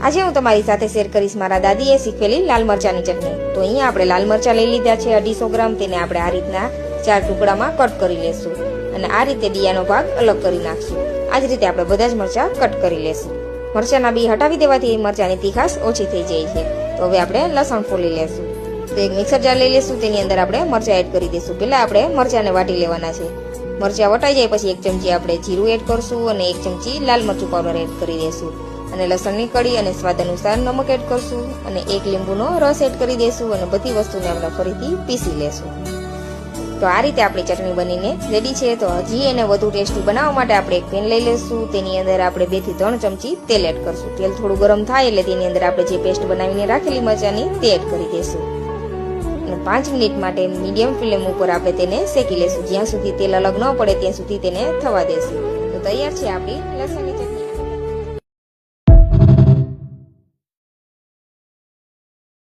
આજે હું તમારી સાથે શેર કરીશ મારા દાદીએ શીખવેલી લાલ મરચાની ચટણી। તો અહીંયા આપણે લાલ મરચા લઈ લીધા છે 250 ગ્રામ। તેને આપણે આ રીતના 4 ટુકડામાં કટ કરી લેશું અને આ રીતે ડિયાનો ભાગ અલગ કરી નાખશું। આ જ રીતે આપણે બધા જ મરચા કટ કરી લેશું। મરચાના બી હટાવી દેવાથી મરચાની તીખાશ ઓછી થઈ જાય છે। તો હવે આપણે લસણ ફોલી લેશું। તો એક મિક્સર જાર લઈ લેશું, તેની અંદર આપણે મરચા એડ કરી દઈશું। પહેલા આપણે મરચાને વાટી લેવાના છે। મરચા વટાઈ જાય પછી 1 ચમચી આપણે જીરું એડ કરશું અને 1 ચમચી લાલ મરચું પાવડર એડ કરી દઈશું અને લસણની કળી અને સ્વાદ અનુસાર નમક એડ કરશું અને 1 લીંબુનો રસ એડ કરી દઈશું અને બધી વસ્તુને આપણે ફરીથી પીસી લેશું। તો આ રીતે આપણી ચટણી બનીને રેડી છે। તો હજી એને વધુ ટેસ્ટી બનાવવા માટે આપણે એક પેન લઈ લેશું। તેની અંદર આપણે 2 થી 3 ચમચી તેલ એડ કરશું। તેલ થોડું ગરમ થાય એટલે તેની અંદર આપણે જે પેસ્ટ બનાવીને રાખેલી મરચાની તે એડ કરી દઈશું અને 5 મિનિટ માટે મીડિયમ ફ્લેમ ઉપર આપણે તેને શેકી લેશું। જ્યાં સુધી તેલ અલગ ન પડે ત્યાં સુધી તેને થવા દેશું। તો તૈયાર છે આપણી લસણની ચટણી।